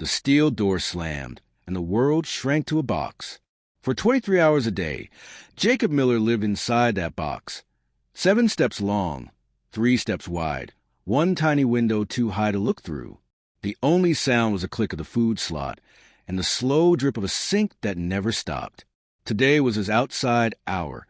The steel door slammed, and the world shrank to a box. For 23 hours a day, Jacob Miller lived inside that box. 7 steps long, 3 steps wide, one tiny window too high to look through. The only sound was the click of the food slot and the slow drip of a sink that never stopped. Today was his outside hour,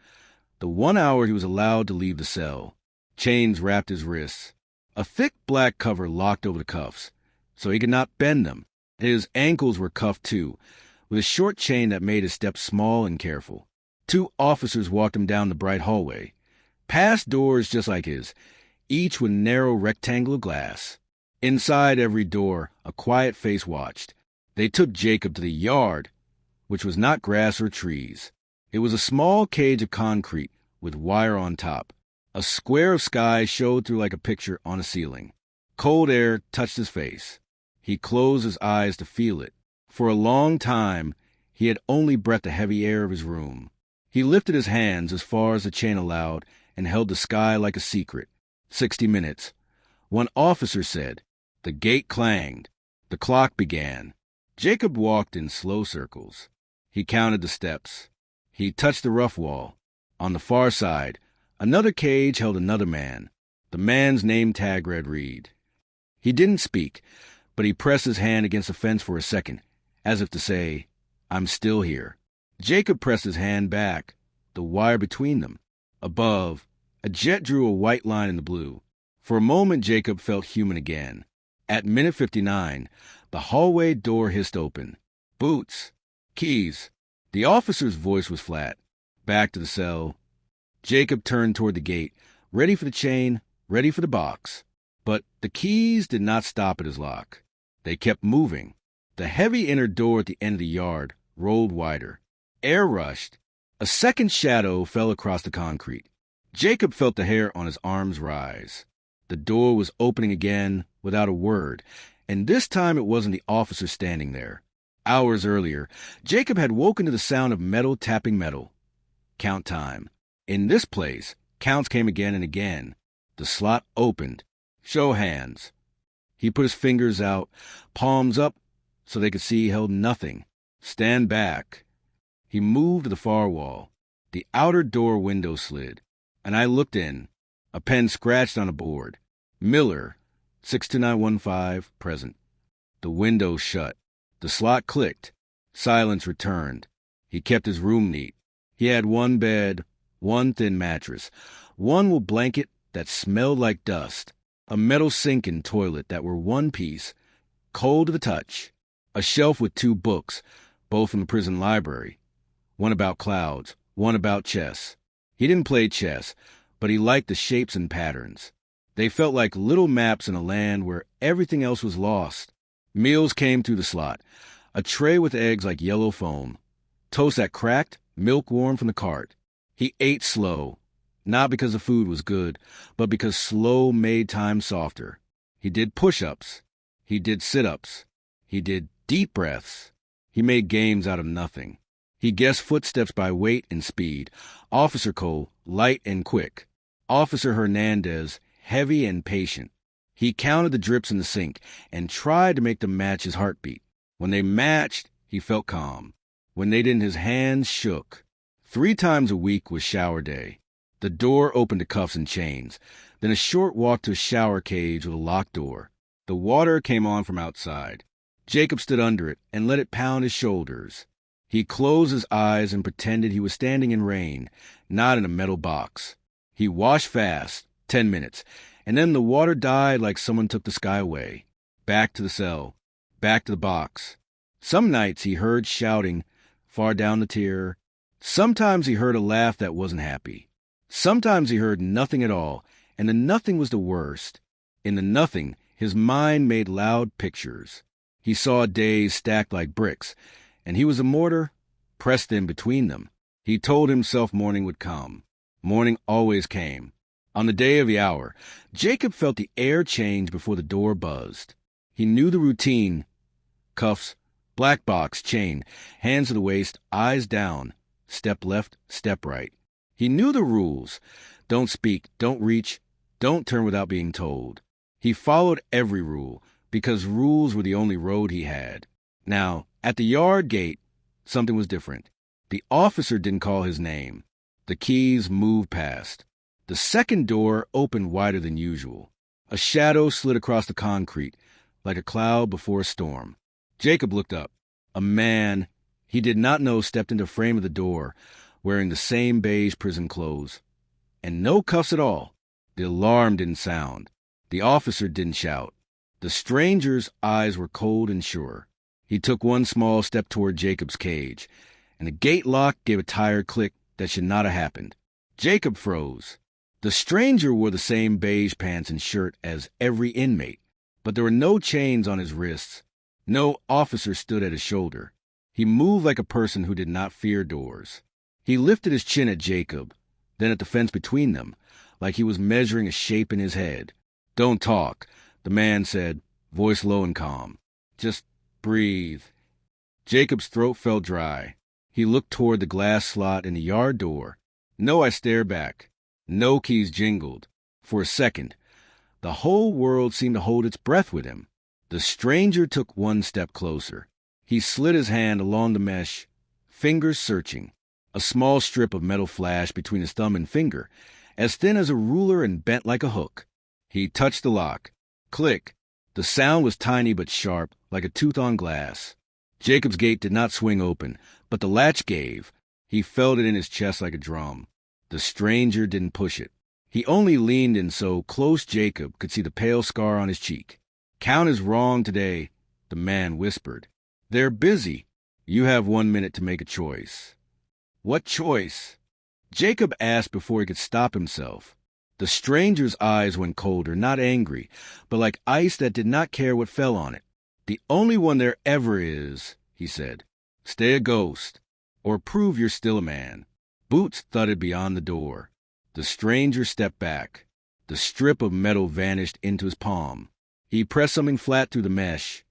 the 1 hour he was allowed to leave the cell. Chains wrapped his wrists. A thick black cover locked over the cuffs, so he could not bend them. His ankles were cuffed too, with a short chain that made his steps small and careful. 2 officers walked him down the bright hallway, past doors just like his, each with narrow rectangle of glass. Inside every door, a quiet face watched. They took Jacob to the yard, which was not grass or trees. It was a small cage of concrete with wire on top. A square of sky showed through like a picture on a ceiling. Cold air touched his face. He closed his eyes to feel it. For a long time, he had only breathed the heavy air of his room. He lifted his hands as far as the chain allowed and held the sky like a secret. 60 minutes. One officer said. The gate clanged. The clock began. Jacob walked in slow circles. He counted the steps. He touched the rough wall. On the far side, another cage held another man. The man's name tag read. He didn't speak, but he pressed his hand against the fence for a second, as if to say, I'm still here. Jacob pressed his hand back, the wire between them. Above, a jet drew a white line in the blue. For a moment, Jacob felt human again. At minute 59, the hallway door hissed open. Boots. Keys. The officer's voice was flat. Back to the cell. Jacob turned toward the gate, ready for the chain, ready for the box. But the keys did not stop at his lock. They kept moving. The heavy inner door at the end of the yard rolled wider. Air rushed. A second shadow fell across the concrete. Jacob felt the hair on his arms rise. The door was opening again without a word, and this time it wasn't the officer standing there. Hours earlier, Jacob had woken to the sound of metal tapping metal. Count time. In this place, counts came again and again. The slot opened. Show hands. He put his fingers out, palms up, so they could see he held nothing. Stand back. He moved to the far wall. The outer door window slid, and I looked in. A pen scratched on a board. Miller, 62915, present. The window shut. The slot clicked. Silence returned. He kept his room neat. He had one bed, one thin mattress, one wool blanket that smelled like dust, a metal sink and toilet that were one piece, cold to the touch, a shelf with 2 books, both from the prison library, one about clouds, one about chess. He didn't play chess, but he liked the shapes and patterns. They felt like little maps in a land where everything else was lost. Meals came through the slot, a tray with eggs like yellow foam, toast that cracked, milk warm from the cart. He ate slow, not because the food was good, but because slow made time softer. He did push-ups. He did sit-ups. He did deep breaths. He made games out of nothing. He guessed footsteps by weight and speed. Officer Cole, light and quick. Officer Hernandez, heavy and patient. He counted the drips in the sink and tried to make them match his heartbeat. When they matched, he felt calm. When they didn't, his hands shook. 3 times a week was shower day. The door opened to cuffs and chains, then a short walk to a shower cage with a locked door. The water came on from outside. Jacob stood under it and let it pound his shoulders. He closed his eyes and pretended he was standing in rain, not in a metal box. He washed fast, 10 minutes, and then the water died like someone took the sky away. Back to the cell, back to the box. Some nights he heard shouting far down the tier. Sometimes he heard a laugh that wasn't happy. Sometimes he heard nothing at all, and the nothing was the worst. In the nothing, his mind made loud pictures. He saw days stacked like bricks, and he was a mortar pressed in between them. He told himself morning would come. Morning always came. On the day of the hour, Jacob felt the air change before the door buzzed. He knew the routine. Cuffs, black box, chain, hands to the waist, eyes down, step left, step right. He knew the rules. Don't speak, don't reach, don't turn without being told. He followed every rule, because rules were the only road he had. Now, at the yard gate, something was different. The officer didn't call his name. The keys moved past. The second door opened wider than usual. A shadow slid across the concrete, like a cloud before a storm. Jacob looked up. A man he did not know stepped into the frame of the door, wearing the same beige prison clothes. And no cuffs at all. The alarm didn't sound. The officer didn't shout. The stranger's eyes were cold and sure. He took one small step toward Jacob's cage, and the gate lock gave a tired click that should not have happened. Jacob froze. The stranger wore the same beige pants and shirt as every inmate, but there were no chains on his wrists. No officer stood at his shoulder. He moved like a person who did not fear doors. He lifted his chin at Jacob, then at the fence between them, like he was measuring a shape in his head. "Don't talk," the man said, voice low and calm. "Just breathe." Jacob's throat felt dry. He looked toward the glass slot in the yard door. No, I stared back. No keys jingled. For a second, the whole world seemed to hold its breath with him. The stranger took one step closer. He slid his hand along the mesh, fingers searching. A small strip of metal flashed between his thumb and finger, as thin as a ruler and bent like a hook. He touched the lock. Click. The sound was tiny but sharp, like a tooth on glass. Jacob's gate did not swing open, but the latch gave. He felt it in his chest like a drum. The stranger didn't push it. He only leaned in so close Jacob could see the pale scar on his cheek. "Count is wrong today," the man whispered. "They're busy. You have 1 minute to make a choice." "What choice?" Jacob asked before he could stop himself. The stranger's eyes went colder, not angry, but like ice that did not care what fell on it. "The only one there ever is," he said. "Stay a ghost, or prove you're still a man." Boots thudded beyond the door. The stranger stepped back. The strip of metal vanished into his palm. He pressed something flat through the mesh.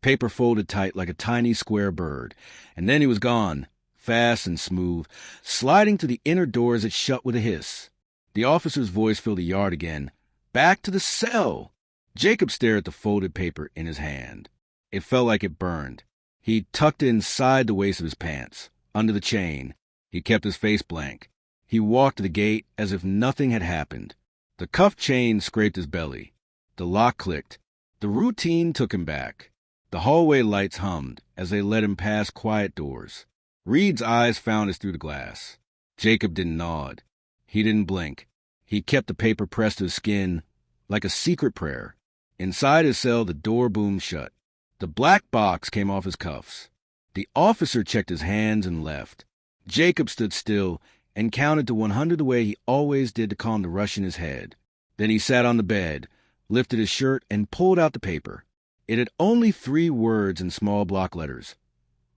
Paper folded tight like a tiny square bird. And then he was gone, fast and smooth, sliding to the inner door as it shut with a hiss. The officer's voice filled the yard again. "Back to the cell!" Jacob stared at the folded paper in his hand. It felt like it burned. He tucked it inside the waist of his pants, under the chain. He kept his face blank. He walked to the gate as if nothing had happened. The cuff chain scraped his belly. The lock clicked. The routine took him back. The hallway lights hummed as they led him past quiet doors. Reed's eyes found us through the glass. Jacob didn't nod. He didn't blink. He kept the paper pressed to his skin like a secret prayer. Inside his cell, the door boomed shut. The black box came off his cuffs. The officer checked his hands and left. Jacob stood still and counted to 100 the way he always did to calm the rush in his head. Then he sat on the bed, lifted his shirt, and pulled out the paper. It had only 3 words in small block letters.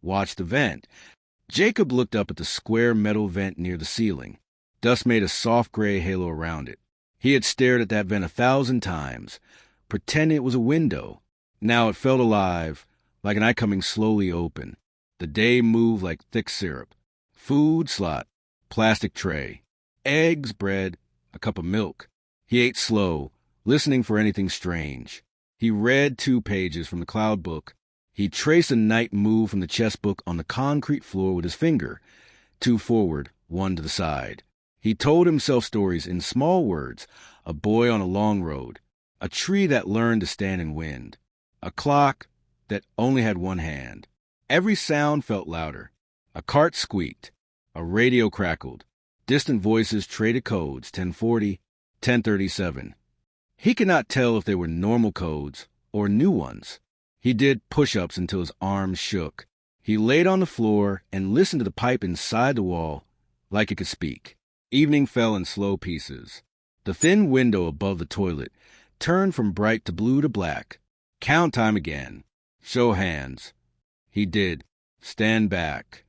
"Watch the vent." Jacob looked up at the square metal vent near the ceiling. Dust made a soft gray halo around it. He had stared at that vent 1,000 times, pretending it was a window. Now it felt alive, like an eye coming slowly open. The day moved like thick syrup. Food slot, plastic tray, eggs, bread, a cup of milk. He ate slow, listening for anything strange. He read 2 pages from the cloud book. He traced a night move from the chess book on the concrete floor with his finger, 2 forward, 1 to the side. He told himself stories in small words: a boy on a long road, a tree that learned to stand in wind, a clock that only had 1 hand. Every sound felt louder. A cart squeaked. A radio crackled. Distant voices traded codes, 1040, 1037. He could not tell if they were normal codes or new ones. He did push-ups until his arms shook. He laid on the floor and listened to the pipe inside the wall like it could speak. Evening fell in slow pieces. The thin window above the toilet turned from bright to blue to black. Count time again. Show hands. He did. Stand back.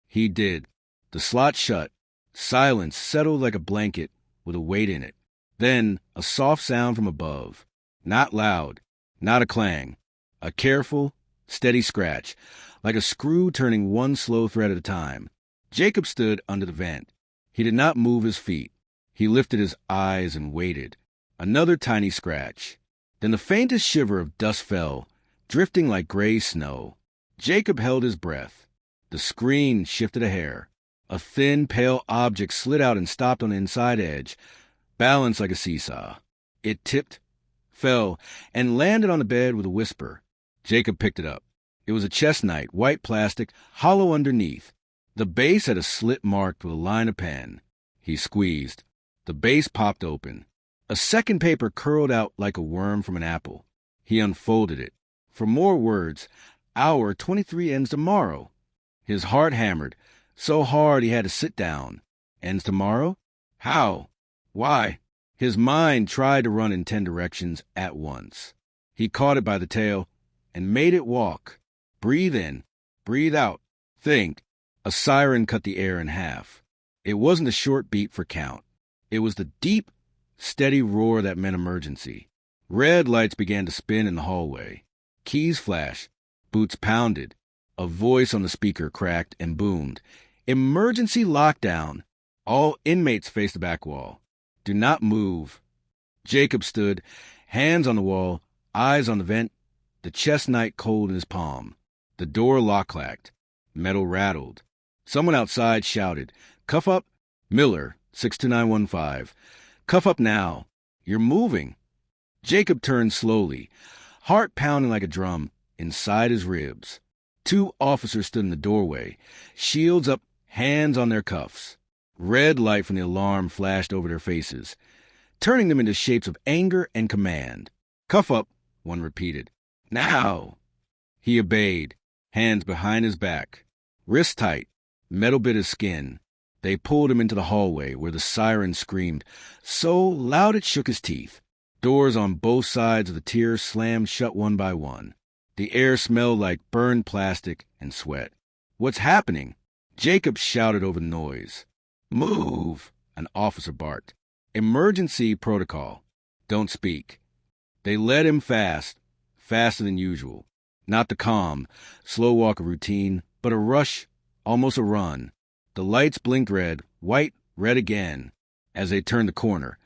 He did. The slot shut. Silence settled like a blanket with a weight in it. Then a soft sound from above. Not loud. Not a clang. A careful, steady scratch, like a screw turning one slow thread at a time. Jacob stood under the vent. He did not move his feet. He lifted his eyes and waited. Another tiny scratch. Then the faintest shiver of dust fell, drifting like gray snow. Jacob held his breath. The screen shifted a hair. A thin, pale object slid out and stopped on the inside edge, balanced like a seesaw. It tipped, fell, and landed on the bed with a whisper. Jacob picked it up. It was a chest knight, white plastic, hollow underneath. The base had a slit marked with a line of pen. He squeezed. The base popped open. A second paper curled out like a worm from an apple. He unfolded it. For more words, hour 23 ends tomorrow. His heart hammered, so hard he had to sit down. Ends tomorrow? How? Why? His mind tried to run in 10 directions at once. He caught it by the tail and made it walk. Breathe in, breathe out, think. A siren cut the air in half. It wasn't a short beat for count. It was the deep, steady roar that meant emergency. Red lights began to spin in the hallway. Keys flashed. Boots pounded. A voice on the speaker cracked and boomed. Emergency lockdown. All inmates face the back wall. Do not move. Jacob stood, hands on the wall, eyes on the vent, the chest knight cold in his palm. The door lock-clacked. Metal rattled. Someone outside shouted, Cuff up, Miller, 62915. Cuff up now. You're moving. Jacob turned slowly, heart pounding like a drum, inside his ribs. 2 officers stood in the doorway, shields up, hands on their cuffs. Red light from the alarm flashed over their faces, turning them into shapes of anger and command. Cuff up, one repeated. Now! He obeyed, hands behind his back. Wrist tight, metal bit his skin. They pulled him into the hallway where the siren screamed so loud it shook his teeth. Doors on both sides of the tier slammed shut one by one. The air smelled like burned plastic and sweat. What's happening? Jacob shouted over the noise. Move, an officer barked. Emergency protocol. Don't speak. They led him fast, faster than usual. Not the calm, slow walk of routine, but a rush, almost a run. The lights blinked red, white, red again, as they turned the corner.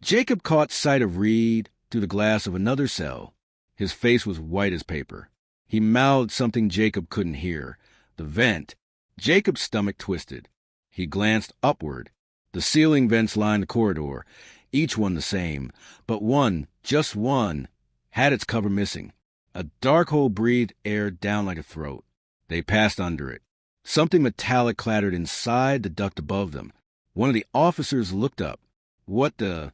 Jacob caught sight of Reed through the glass of another cell. His face was white as paper. He mouthed something Jacob couldn't hear. The vent. Jacob's stomach twisted. He glanced upward. The ceiling vents lined the corridor, each one the same, but one, just one, had its cover missing. A dark hole breathed air down like a throat. They passed under it. Something metallic clattered inside the duct above them. One of the officers looked up. What the...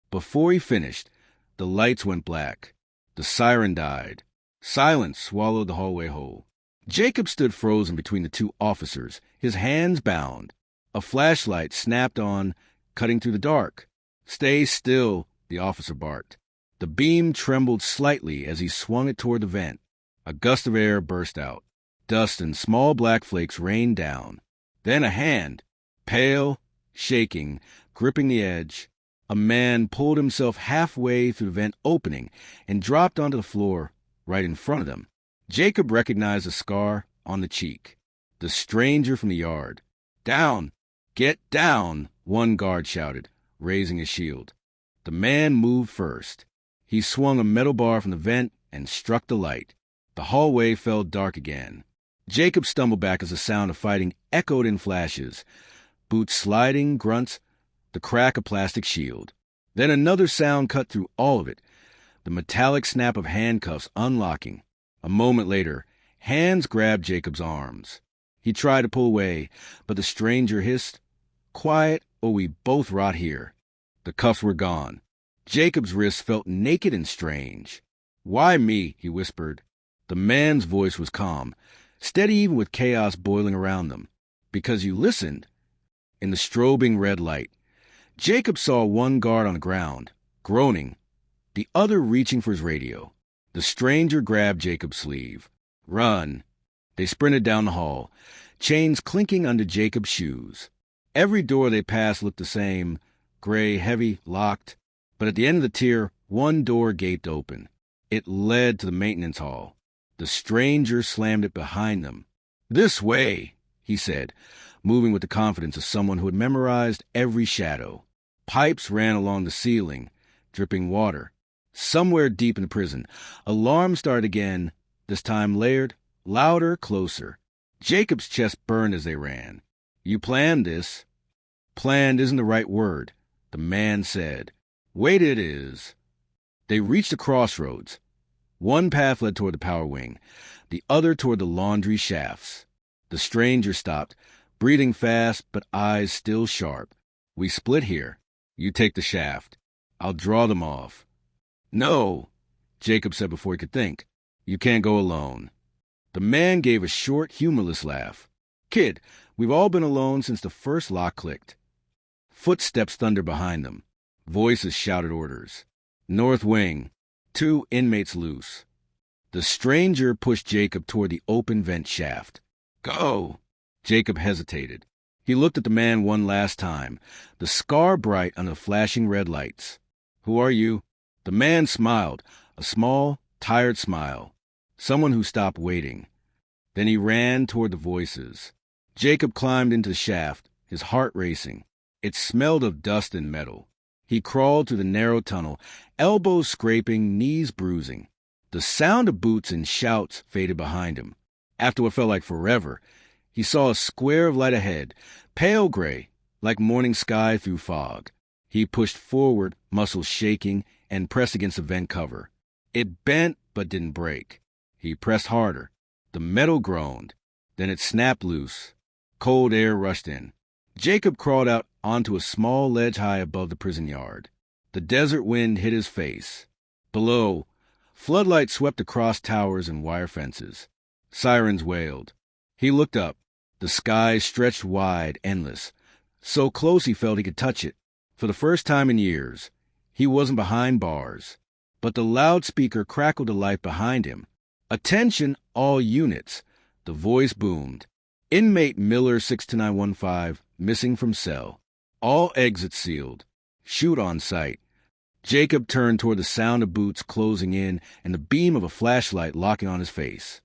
Before he finished, the lights went black. The siren died. Silence swallowed the hallway whole. Jacob stood frozen between the 2 officers, his hands bound. A flashlight snapped on, cutting through the dark. Stay still, the officer barked. The beam trembled slightly as he swung it toward the vent. A gust of air burst out. Dust and small black flakes rained down. Then a hand, pale, shaking, gripping the edge. A man pulled himself halfway through the vent opening and dropped onto the floor right in front of them. Jacob recognized a scar on the cheek. The stranger from the yard. Down! Get down! One guard shouted, raising his shield. The man moved first. He swung a metal bar from the vent and struck the light. The hallway fell dark again. Jacob stumbled back as the sound of fighting echoed in flashes. Boots sliding, grunts, the crack of plastic shield. Then another sound cut through all of it, the metallic snap of handcuffs unlocking. A moment later, hands grabbed Jacob's arms. He tried to pull away, but the stranger hissed, Quiet, or we both rot here. The cuffs were gone. Jacob's wrists felt naked and strange. Why me? He whispered. The man's voice was calm, steady even with chaos boiling around them. Because you listened. In the strobing red light, Jacob saw one guard on the ground, groaning, the other reaching for his radio. The stranger grabbed Jacob's sleeve. Run. They sprinted down the hall, chains clinking under Jacob's shoes. Every door they passed looked the same, gray, heavy, locked. But at the end of the tier, one door gaped open. It led to the maintenance hall. The stranger slammed it behind them. This way, he said, moving with the confidence of someone who had memorized every shadow. Pipes ran along the ceiling, dripping water. Somewhere deep in the prison, alarms started again, this time layered, louder, closer. Jacob's chest burned as they ran. You planned this. Planned isn't the right word, the man said. Wait, it is. They reached a crossroads. One path led toward the power wing, the other toward the laundry shafts. The stranger stopped, breathing fast but eyes still sharp. We split here. You take the shaft. I'll draw them off. No, Jacob said before he could think. You can't go alone. The man gave a short, humorless laugh. Kid, we've all been alone since the first lock clicked. Footsteps thundered behind them. Voices shouted orders. North wing. 2 inmates loose. The stranger pushed Jacob toward the open vent shaft. Go! Jacob hesitated. He looked at the man one last time, the scar bright under the flashing red lights. Who are you? The man smiled, a small, tired smile. Someone who stopped waiting. Then he ran toward the voices. Jacob climbed into the shaft, his heart racing. It smelled of dust and metal. He crawled through the narrow tunnel, elbows scraping, knees bruising. The sound of boots and shouts faded behind him. After what felt like forever, he saw a square of light ahead, pale gray, like morning sky through fog. He pushed forward, muscles shaking, and pressed against the vent cover. It bent but didn't break. He pressed harder. The metal groaned. Then it snapped loose. Cold air rushed in. Jacob crawled out onto a small ledge high above the prison yard. The desert wind hit his face. Below, floodlights swept across towers and wire fences. Sirens wailed. He looked up. The sky stretched wide, endless. So close he felt he could touch it. For the first time in years, he wasn't behind bars. But the loudspeaker crackled to life behind him. Attention, all units. The voice boomed. Inmate Miller 62915, missing from cell. All exits sealed. Shoot on sight. Jacob turned toward the sound of boots closing in and the beam of a flashlight locking on his face.